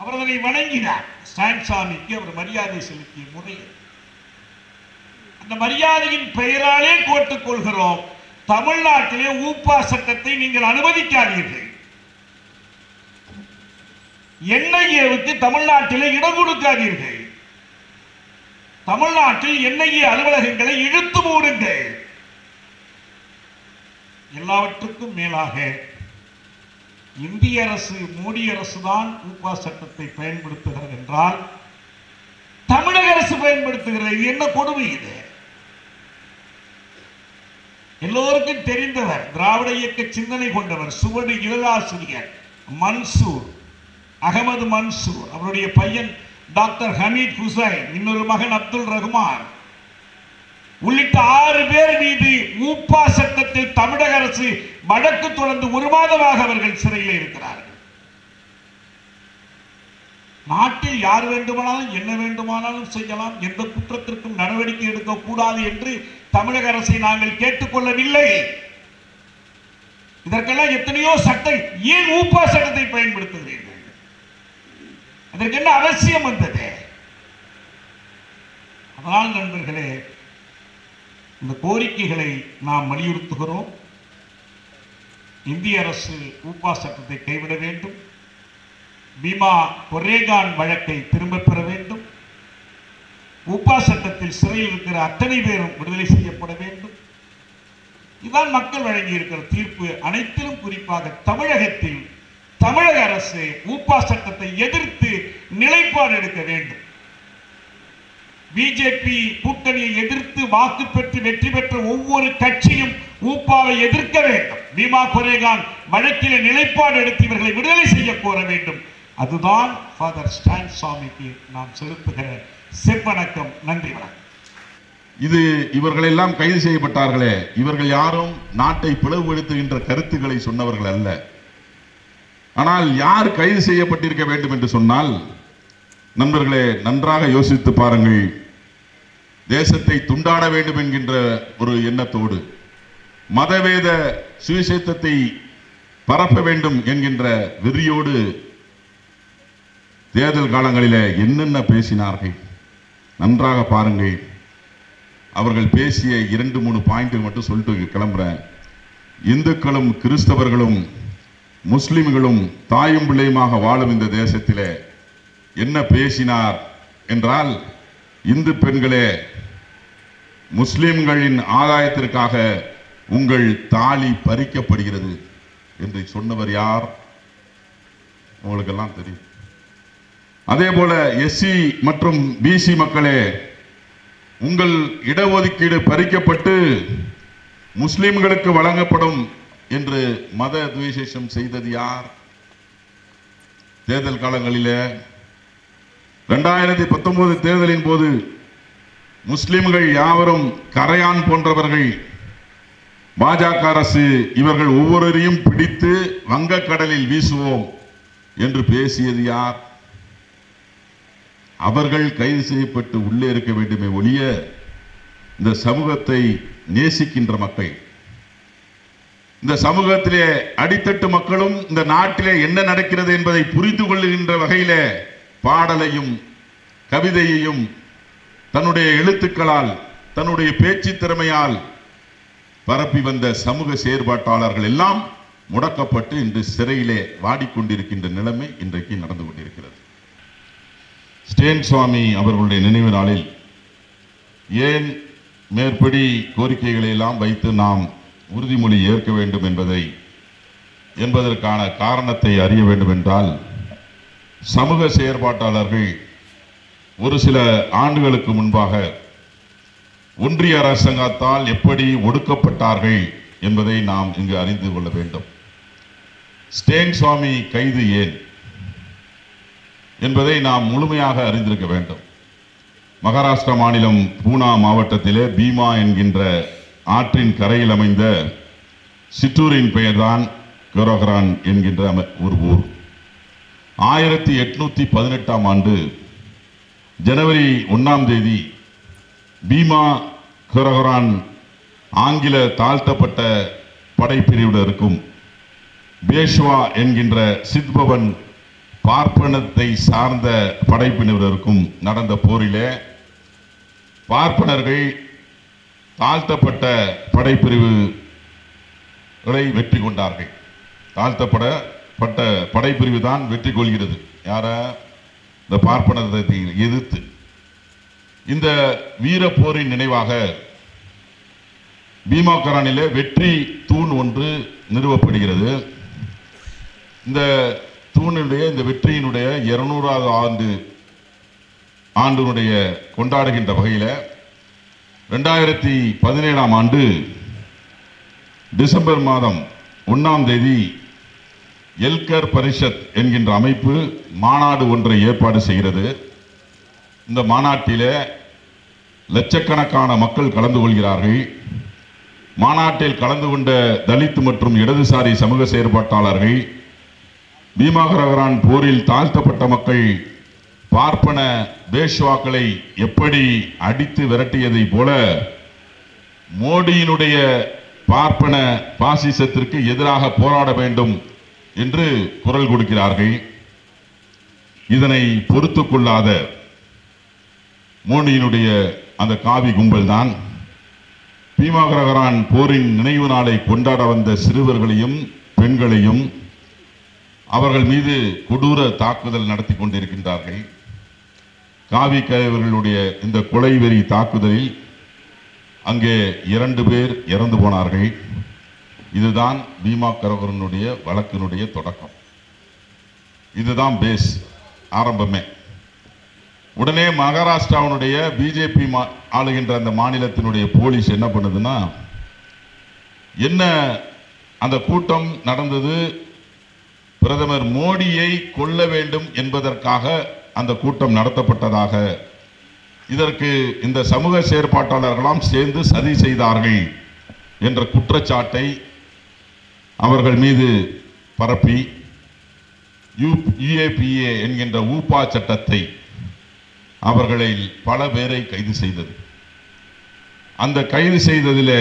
அவர் அதனை வணங்கினார். ஸ்டான் சாமிக்கு அவர் மரியாதை செலுத்திய முறை, அந்த மரியாதையின் பெயராலே கோட்டுக் கொள்கிறோம், தமிழ்நாட்டிலே ஊப்பா சட்டத்தை நீங்கள் அனுமதிக்காதீர்கள். NIAவுக்கு தமிழ்நாட்டிலே இடம் கொடுக்காதீர்கள். தமிழ்நாட்டில் NIA அலுவலகங்களை இழுத்து மூடுங்கள். எல்லாவற்றுக்கும் மேலாக இந்திய அரசு, மோடி அரசு தான் ஊப்பா சட்டத்தை பயன்படுத்துகிறது என்றால் தமிழக அரசு பயன்படுத்துகிறது. இது என்ன கொடுமை? இது எல்லோருக்கும் தெரிந்தவர், திராவிட இயக்க சிந்தனை கொண்டவர், சுவடு இதழாசிரியர் மன்சூர், அகமது மன்சூர், அவருடைய பையன் டாக்டர் ஹமீத் ஹுசைன், இன்னொரு மகன் அப்துல் ரஹ்மான் உள்ளிட்ட 6 பேர் மீது ஊப்பா சட்டத்தில் தமிழக அரசு வழக்கு தொடர்ந்து 1 மாதமாக அவர்கள் சிறையில் இருக்கிறார்கள். நாட்டில் யார் வேண்டுமானாலும் என்ன வேண்டுமானாலும் செய்யலாம், எந்த குற்றத்திற்கும் நடவடிக்கை எடுக்கக்கூடாது என்று தமிழக அரசை நாங்கள் கேட்டுக்கொள்ளவில்லை. இதற்கெல்லாம் எத்தனையோ சட்டம், ஏன் ஊப்பா சட்டத்தை பயன்படுத்துகிறீர்கள்? அதற்கு என்ன அவசியம் வந்தது? அதனால் நண்பர்களே, இந்த கோரிக்கைகளை நாம் வலியுறுத்துகிறோம். இந்திய அரசு ஊப்பா சட்டத்தை கைவிட வேண்டும். பீமா கொரேகான் வழக்கை திரும்பப் பெற வேண்டும். ஊப்பா சட்டத்தில் சிறையில் இருக்கிற அத்தனை பேரும் விடுதலை செய்யப்பட வேண்டும். இதுதான் மக்கள் வழங்கி இருக்கிற தீர்ப்பு. அனைத்திலும் குறிப்பாக தமிழகத்தில் தமிழக அரசு ஊப்பா சட்டத்தை எதிர்த்து நிலைப்பாடு எடுக்க வேண்டும். பிஜேபி கூட்டணியை எதிர்த்து வாக்கு பெற்று வெற்றி பெற்ற ஒவ்வொரு கட்சியும் ஊப்பாவை எதிர்க்க வேண்டும். பீமா கொரேகான் வழக்கிலே நிலைப்பாடு எடுத்து இவர்களை விடுதலை செய்ய கோர வேண்டும். அதுதான் ஃபாதர் ஸ்டான் சாமிக்கு நாம் செலுத்துகிற செவ்வணக்கம். நன்றி, வணக்கம். இது இவர்களெல்லாம் கைது செய்யப்பட்டார்களே, இவர்கள் யாரும் நாட்டை பிளவுபடுத்துகின்ற கருத்துக்களை சொன்னவர்கள் அல்ல. ஆனால் யார் கைது செய்யப்பட்டிருக்க வேண்டும் என்று சொன்னால், நண்பர்களே நன்றாக யோசித்து பாருங்கள். தேசத்தை துண்டாட வேண்டும் என்கின்ற ஒரு எண்ணத்தோடு, மதவேத சுவிசேஷத்தை பரப்ப வேண்டும் என்கின்ற வெறியோடு தேர்தல் காலங்களில் என்னென்ன பேசினார்கள் நன்றாக பாருங்கள். அவர்கள் பேசிய 2-3 பாயிண்ட்டுகள் மட்டும் சொல்லிட்டு கிளம்புறேன். இந்துக்களும் கிறிஸ்தவர்களும் முஸ்லிம்களும் தாயும் பிள்ளையுமாக வாழும் இந்த தேசத்திலே என்ன பேசினார் என்றால், இந்து பெண்களே, முஸ்லிம்களின் ஆதாயத்திற்காக உங்கள் தாலி பறிக்கப்படுகிறது என்று சொன்னவர் யார்? உங்களுக்கெல்லாம் தெரியும். அதே போல எஸ்சி மற்றும் பிசி மக்களே, உங்கள் இடஒதுக்கீடு பறிக்கப்பட்டு முஸ்லிம்களுக்கு வழங்கப்படும் என்று மத துவேஷம் செய்தது யார்? தேர்தல் காலங்களிலே 2019 தேர்தலின் போது முஸ்லிம்கள் யாவரும் கரையான் போன்றவர்கள். பாஜக அரசு இவர்கள் ஒவ்வொருவரையும் பிடித்து வங்கக்கடலில் வீசுவோம் என்று பேசியது யார்? அவர்கள் கைது செய்யப்பட்டு உள்ளே இருக்க வேண்டுமே ஒழிய, இந்த சமூகத்தை நேசிக்கின்ற மக்கள், இந்த சமூகத்திலே அடித்தட்டு மக்களும் இந்த நாட்டிலே என்ன நடக்கிறது என்பதை புரிந்து கொள்ளுகின்ற வகையிலே பாடலையும் கவிதையையும் தன்னுடைய எழுத்துக்களால் தன்னுடைய பேச்சு திறமையால் பரப்பி வந்த சமூக செயற்பாட்டாளர்கள் எல்லாம் முடக்கப்பட்டு இன்று சிறையிலே வாடிக்கொண்டிருக்கின்ற நிலைமை இன்றைக்கு நடந்து கொண்டிருக்கிறது. ஸ்டேன் சுவாமி அவர்களுடைய நினைவு நாளில் ஏன் மேற்படி கோரிக்கைகளை எல்லாம் வைத்து நாம் உறுதிமொழி ஏற்க வேண்டும் என்பதற்கான காரணத்தை அறிய வேண்டும் என்றால், சமூக செயற்பாட்டாளர்கள் ஒரு சில ஆண்டுகளுக்கு முன்பாக ஒன்றிய அரசாங்கத்தால் எப்படி ஒடுக்கப்பட்டார்கள் என்பதை நாம் இங்கு அறிந்து கொள்ள வேண்டும். ஸ்டேன் சுவாமி கைது ஏன் என்பதை நாம் முழுமையாக அறிந்திருக்க வேண்டும். மகாராஷ்டிரா மாநிலம் பூனா மாவட்டத்திலே பீமா என்கின்ற ஆற்றின் கரையில் அமைந்த சிற்றூரின் பெயர்தான் கொரேகான் என்கின்ற ஒரு ஊர். 1818 ஆண்டு ஜனவரி 1ஆம் தேதி பீமா கொரேகான் ஆங்கில தாழ்த்தப்பட்ட படைப்பிரிவினருக்கும் பேஷ்வா என்கின்ற சித்பவன் பார்ப்பனத்தை சார்ந்த படைப்பிரிவினருக்கும் நடந்த போரிலே பார்ப்பனர்கள் தாழ்த்தப்பட்ட படைப்பிரிவுகளை வெற்றி கொண்டார்கள். தாழ்த்தப்பட்ட படைப்பிரிவு தான் வெற்றி கொள்கிறது. யார? இந்த பார்ப்பனத்தை எதிர்த்து. இந்த வீர போரின் நினைவாக பீமா கொரேகானிலே வெற்றி தூண் ஒன்று நிறுவப்படுகிறது. இந்த தூணினுடைய இந்த வெற்றியினுடைய 200வது ஆண்டினுடைய கொண்டாடுகின்ற வகையில் 2017ஆம் ஆண்டு டிசம்பர் மாதம் 1ஆம் தேதி எல்கர் பரிஷத் என்கின்ற அமைப்பு மாநாடு ஒன்றை ஏற்பாடு செய்கிறது. இந்த மாநாட்டிலே லட்சக்கணக்கான மக்கள் கலந்து கொள்கிறார்கள். மாநாட்டில் கலந்து கொண்ட தலித் மற்றும் இடதுசாரி சமூக செயற்பாட்டாளர்கள் பீமா கொரேகான் போரில் தாழ்த்தப்பட்ட மக்கள் பார்ப்பன பேஷ்வாக்களை எப்படி அடித்து விரட்டியதை போல மோடியினுடைய பார்ப்பன பாசிசத்திற்கு எதிராக போராட வேண்டும் என்று குரல் கொடுக்கிறார்கள். இதனை பொறுத்து கொள்ளாத மோடியினுடைய அந்த காவி கும்பல் தான் பீமாகரகரான் போரின் நினைவு நாளை கொண்டாட வந்த சிறுவர்களையும் பெண்களையும் அவர்கள் மீது கொடூர தாக்குதல் நடத்தி கொண்டிருக்கின்றார்கள். காவி கயவர்களுடைய இந்த கொலைவெறி தாக்குதலில் அங்கே 2 பேர் இறந்து போனார்கள். இதுதான் பீமா கரகரனுடைய வழக்கினுடைய தொடக்கம். இதுதான் பேஸ், ஆரம்பமே. உடனே மகாராஷ்டிராவினுடைய பிஜேபி ஆளுகின்ற அந்த மாநிலத்தினுடைய போலீஸ் என்ன பண்ணுதுன்னா, என்ன அந்த கூட்டம் நடந்தது பிரதமர் மோடியை கொல்ல வேண்டும் என்பதற்காக அந்த கூட்டம் நடத்தப்பட்டதாக, இதற்கு இந்த சமூக செயற்பாட்டாளர்களாம் சேர்ந்து சதி செய்தார்கள் என்ற குற்றச்சாட்டை அவர்கள் மீது பரப்பி UAPA என்கின்ற ஊப்பா சட்டத்தை அவர்களை பல பேரை கைது செய்தது. அந்த கைது செய்ததில்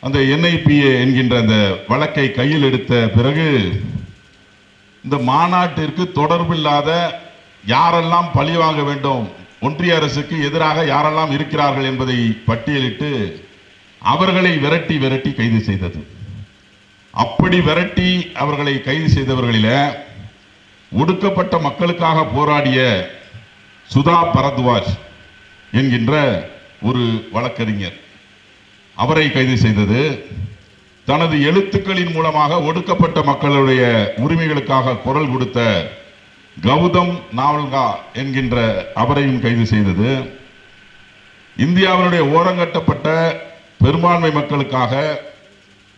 அந்த NIPA என்கின்ற அந்த வழக்கை கையில் எடுத்த பிறகு இந்த மாநாட்டிற்கு தொடர்பில்லாத யாரெல்லாம் பழி வாங்க வேண்டும், ஒன்றிய அரசுக்கு எதிராக யாரெல்லாம் இருக்கிறார்கள் என்பதை பட்டியலிட்டு அவர்களை விரட்டி விரட்டி கைது செய்தது. அப்படி விரட்டி அவர்களை கைது செய்தவர்களில் ஒடுக்கப்பட்ட மக்களுக்காக போராடிய சுதா பரத்வாஜ் என்கின்ற ஒரு வழக்கறிஞர், அவரை கைது செய்தது. தனது எழுத்துக்களின் மூலமாக ஒடுக்கப்பட்ட மக்களுடைய உரிமைகளுக்காக குரல் கொடுத்த கௌதம் நாவல்கா என்கின்ற அவரையும் கைது செய்தது. இந்தியாவினுடைய ஓரங்கட்டப்பட்ட பெரும்பான்மை மக்களுக்காக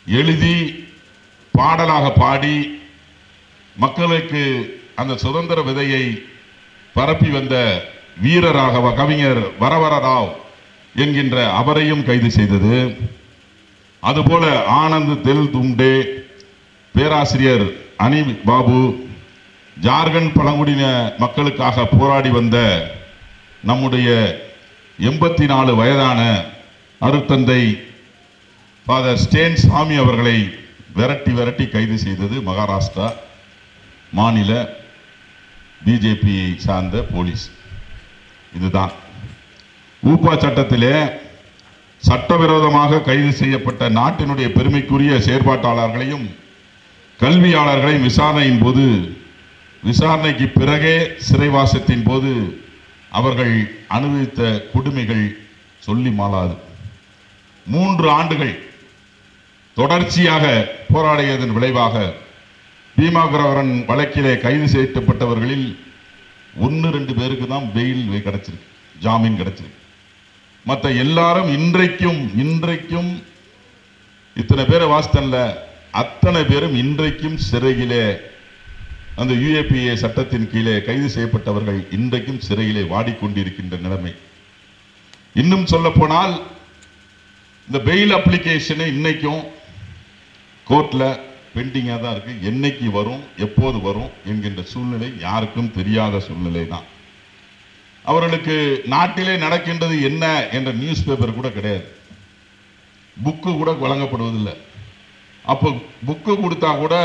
எழுதி பாடலாக பாடி மக்களுக்கு அந்த சுதந்திர விதையை பரப்பி வந்த வீரராகவ கவிஞர் வரவர ராவ் என்கின்ற அவரையும் கைது செய்தது. அதுபோல ஆனந்த் தெல் தும்டே, பேராசிரியர் அனி பாபு, ஜார்க்கண்ட் பழங்குடியின மக்களுக்காக போராடி வந்த நம்முடைய 84 வயதான அருத்தந்தை ஃபாதர் ஸ்டேன் சாமி அவர்களை விரட்டி விரட்டி கைது செய்தது மகாராஷ்டிரா மாநில பிஜேபியை சார்ந்த போலீஸ். இதுதான் ஊப்பா சட்டத்திலே சட்டவிரோதமாக கைது செய்யப்பட்ட நாட்டினுடைய பெருமைக்குரிய செயற்பாட்டாளர்களையும் கல்வியாளர்களையும் விசாரணையின் போது, விசாரணைக்கு பிறகே சிறைவாசத்தின் போது அவர்கள் அனுபவித்த கொடுமைகள் சொல்லி மாளாது. 3 ஆண்டுகள் தொடர்ச்சியாக போராடியதன் விளைவாக பீமா கரகரன் வழக்கிலே கைது செய்யப்பட்டவர்களில் 1-2 பேருக்கு தான் பெயில் கிடைச்சிருக்கு, ஜாமீன் கிடைச்சிருக்கு. மற்ற எல்லாரும் இன்றைக்கும் இத்தனை பேரை வாசித்தல்ல, அத்தனை பேரும் இன்றைக்கும் சிறையிலே, அந்த UAPA சட்டத்தின் கீழே கைது செய்யப்பட்டவர்கள் இன்றைக்கும் சிறையிலே வாடிக்கொண்டிருக்கின்ற நிலைமை. இன்னும் சொல்ல போனால் இந்த பெயில் அப்ளிகேஷனை இன்னைக்கும் கோர்ட்ல பெண்டிங்கா தான் இருக்கு. என்னைக்கு வரும், எப்போது வரும் என்கின்ற சூழ்நிலை யாருக்கும் தெரியாத சூழ்நிலை தான். அவர்களுக்கு நாட்டிலே நடக்கின்றது என்ன என்ற நியூஸ் பேப்பர் கூட கிடையாது, புக்கு கூட வழங்கப்படுவதில்லை. அப்போ புக்கு கொடுத்தா கூட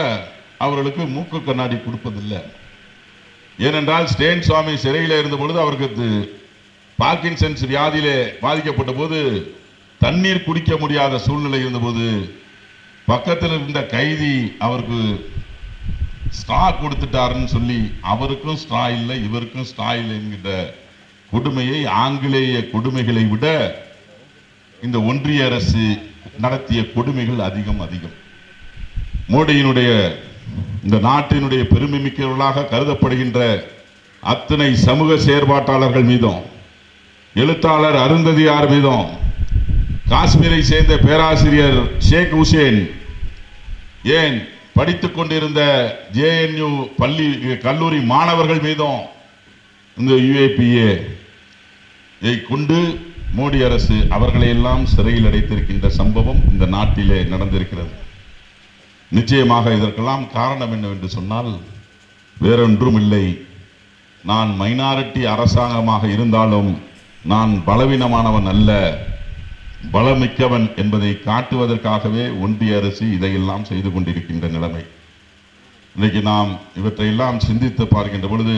அவர்களுக்கு மூக்கு கண்ணாடி கொடுப்பதில்லை. ஏனென்றால் ஸ்டேன் சுவாமி சிறையில் இருந்த பொழுது அவருக்கு பார்க்கின்சன்ஸ் வியாதியிலே பாதிக்கப்பட்ட போது தண்ணீர் குடிக்க முடியாத சூழ்நிலை இருந்தபோது பக்கத்தில் இருந்த கைதி அவருக்கு ஸ்ட்ரா கொடுத்துட்டாருன்னு சொல்லி அவருக்கும் ஸ்ட்ரா இல்லை இவருக்கும் ஸ்ட்ரா இல்லை என்கின்ற கொடுமையை, ஆங்கிலேய கொடுமைகளை விட இந்த ஒன்றிய அரசு நடத்திய கொடுமைகள் அதிகம். மோடியினுடைய இந்த நாட்டினுடைய பெருமை மிக்கவர்களாக கருதப்படுகின்ற அத்தனை சமூக செயற்பாட்டாளர்கள் மீதும், எழுத்தாளர் அருந்ததியார் மீதும், காஷ்மீரை சேர்ந்த பேராசிரியர் ஷேக் ஹுசேன், ஏன் படித்துக் கொண்டிருந்த JNU கல்லூரி மாணவர்கள் மீதும் இந்த UAPA கொண்டு மோடி அரசு அவர்களை எல்லாம் சிறையில் அடைத்திருக்கின்ற சம்பவம் இந்த நாட்டிலே நடந்திருக்கிறது. நிச்சயமாக இதற்கெல்லாம் காரணம் என்னவென்று சொன்னால் வேறொன்றும் இல்லை. நான் மைனாரிட்டி அரசாங்கமாக இருந்தாலும் நான் பலவீனமானவன் அல்ல, பலமிக்கவன் என்பதை காட்டுவதற்காகவே ஒன்றிய அரசு இதையெல்லாம் செய்து கொண்டிருக்கின்ற நிலைமை. இன்றைக்கு நாம் இவற்றையெல்லாம் சிந்தித்து பார்க்கின்ற பொழுது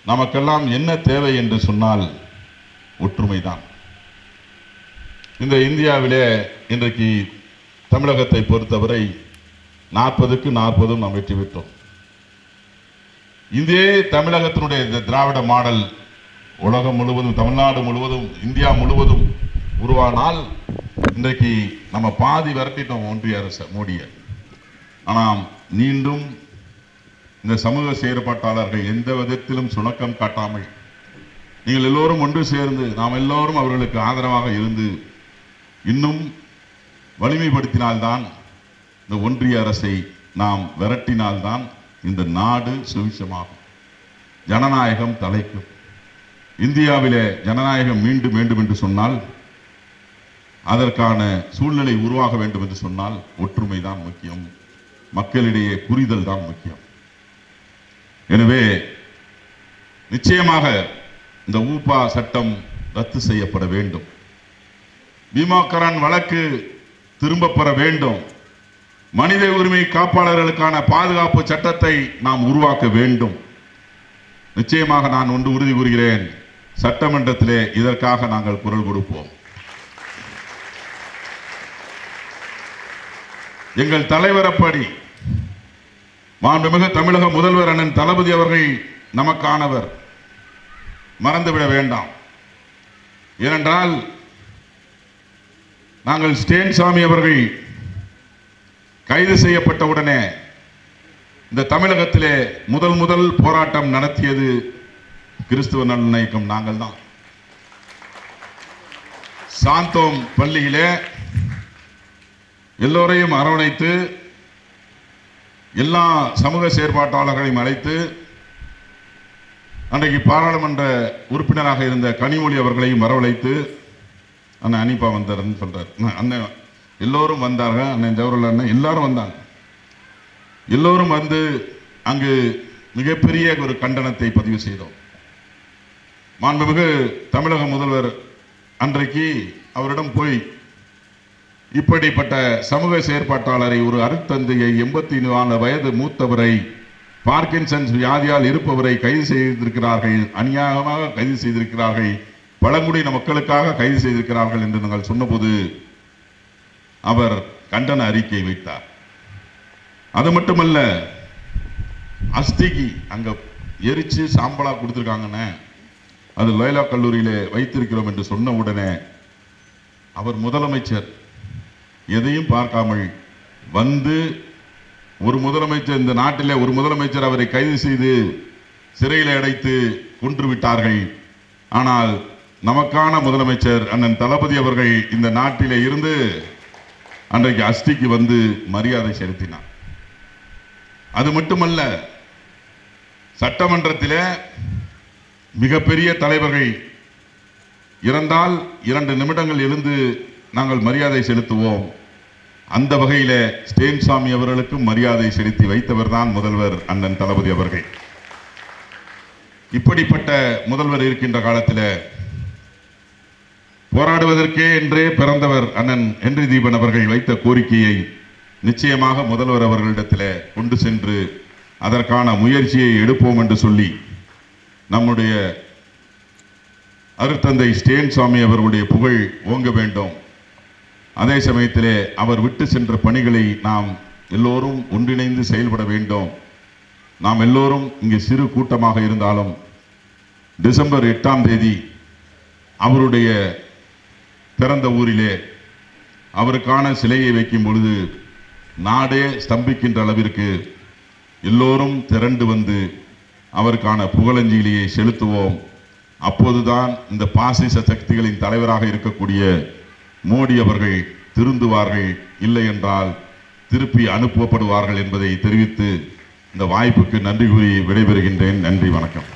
நமக்கெல்லாம் என்ன தேவை என்று சொன்னால் ஒற்றுமைதான். இந்த இந்தியாவிலே இன்றைக்கு தமிழகத்தை பொறுத்தவரை 40க்கு 40 நாம் வெற்றி பெற்றோம். இதே தமிழகத்தினுடைய இந்த திராவிட மாடல் உலகம் முழுவதும், தமிழ்நாடு முழுவதும், இந்தியா முழுவதும் உருவானால் இன்றைக்கு நம்ம பாதி விரட்டிட்டோம் ஒன்றிய அரசு மோடியை. ஆனால் மீண்டும் இந்த சமூக செயற்பாட்டாளர்கள் எந்த விதத்திலும் சுணக்கம் காட்டாமல் நீங்கள் எல்லோரும் ஒன்று சேர்ந்து நாம் எல்லோரும் அவர்களுக்கு ஆதரவாக இருந்து இன்னும் வலிமைப்படுத்தினால்தான், இந்த ஒன்றிய அரசை நாம் விரட்டினால்தான் இந்த நாடு சுவிட்சமாகும், ஜனநாயகம் தலைக்கும். இந்தியாவிலே ஜனநாயகம் மீண்டும் வேண்டும் என்று சொன்னால், அதற்கான சூழ்நிலை உருவாக வேண்டும் என்று சொன்னால் ஒற்றுமை தான் முக்கியம், மக்களிடையே புரிதல் தான் முக்கியம். எனவே நிச்சயமாக இந்த ஊப்பா சட்டம் ரத்து செய்யப்பட வேண்டும். பீமாக்கரன் வழக்கு திரும்ப பெற வேண்டும். மனித உரிமை காப்பாளர்களுக்கான பாதுகாப்பு சட்டத்தை நாம் உருவாக்க வேண்டும். நிச்சயமாக நான் ஒன்று உறுதி கூறுகிறேன், சட்டமன்றத்திலே இதற்காக நாங்கள் குரல் கொடுப்போம். எங்கள் தலைவரப்படி மாண்புமிகு தமிழக முதல்வர் அண்ணன் தளபதி அவர்கள் நமக்கானவர், மறந்துவிட வேண்டாம். ஏனென்றால் நாங்கள் ஸ்டேன்சாமி அவர்கள் கைது செய்யப்பட்ட உடனே இந்த தமிழகத்திலே முதல் போராட்டம் நடத்தியது கிறிஸ்துவ நலன் இயக்கம் நாங்கள் தான். சாந்தோம் பள்ளியிலே எல்லோரையும் அரவணைத்து எல்லா சமூக செயற்பாட்டாளர்களையும் அழைத்து அன்றைக்கு பாராளுமன்ற உறுப்பினராக இருந்த கனிமொழி அவர்களையும் வரவழைத்து, அண்ணன் அனிப்பா வந்தார்ன்னு சொல்றார், அண்ணன் எல்லோரும் வந்தார்கள், அண்ணன் ஜவஹர்லால் அண்ணன் எல்லாரும் வந்தாங்க. எல்லோரும் வந்து அங்கு மிகப்பெரிய ஒரு கண்டனத்தை பதிவு செய்தோம். மாண்புமிகு தமிழக முதல்வர் அன்றைக்கு அவரிடம் போய், இப்படிப்பட்ட சமூக செயற்பாட்டாளரை, ஒரு அருட்தந்தையை, 84 வயது மூத்தவரை, பார்க்கின்சன்ஸ் வியாதியால் இருப்பவரை கைது செய்திருக்கிறார்கள், அநியாயமாக கைது செய்திருக்கிறார்கள், பழங்குடியின மக்களுக்காக கைது செய்திருக்கிறார்கள் என்று நாங்கள் சொன்னபோது அவர் கண்டன அறிக்கை வைத்தார். அது மட்டுமல்ல, அஸ்திக்கு அங்க எரிச்சு சாம்பலா கொடுத்திருக்காங்கன்னு, அது லோயலா கல்லூரியிலே வைத்திருக்கிறோம் என்று சொன்ன உடனே அவர் முதலமைச்சர் எதையும் பார்க்காமல் வந்து, ஒரு முதலமைச்சர், இந்த நாட்டிலே ஒரு முதலமைச்சர் அவரை கைது செய்து சிறையில் அடைத்து கொன்று விட்டார்கள். ஆனால் நமக்கான முதலமைச்சர் அண்ணன் தளபதி அவர்கள் இந்த நாட்டிலே இருந்து அன்றைக்கு அஸ்திக்கு வந்து மரியாதை செலுத்தினார். அது மட்டுமல்ல, சட்டமன்றத்தில் மிகப்பெரிய தலைவர்கள் இறந்தால் 2 நிமிடங்கள் எழுந்து நாங்கள் மரியாதை செலுத்துவோம். அந்த வகையில ஸ்டேன்சாமி அவர்களுக்கும் மரியாதை செலுத்தி வைத்தவர் தான் முதல்வர் அண்ணன் தளபதி அவர்கள். இப்படிப்பட்ட முதல்வர் இருக்கின்ற காலத்தில் போராடுவதற்கே என்றே பிறந்தவர் அண்ணன் ஹென்றி தீபன் அவர்கள் வைத்த கோரிக்கையை நிச்சயமாக முதல்வர் அவர்களிடத்தில் கொண்டு சென்று அதற்கான முயற்சியை எடுப்போம் என்று சொல்லி, நம்முடைய அருட்தந்தை ஸ்டேன்சாமி அவர்களுடைய புகழ் ஓங்க வேண்டும். அதே சமயத்திலே அவர் விட்டு சென்ற பணிகளை நாம் எல்லோரும் ஒன்றிணைந்து செயல்பட வேண்டும். நாம் எல்லோரும் இங்கே சிறு கூட்டமாக இருந்தாலும் டிசம்பர் 8ஆம் தேதி அவருடைய பிறந்த ஊரிலே அவருக்கான சிலையை வைக்கும் பொழுது நாடே ஸ்தம்பிக்கின்ற அளவிற்கு எல்லோரும் திரண்டு வந்து அவருக்கான புகழஞ்சலியை செலுத்துவோம். அப்போதுதான் இந்த பாசிச சக்திகளின் தலைவராக இருக்கக்கூடிய மோடி அவர்கள் திருந்துவார்கள், இல்லை என்றால் திருப்பி அனுப்பப்படுவார்கள் என்பதை தெரிவித்து இந்த வாய்ப்புக்கு நன்றி கூறி விடைபெறுகின்றேன். நன்றி, வணக்கம்.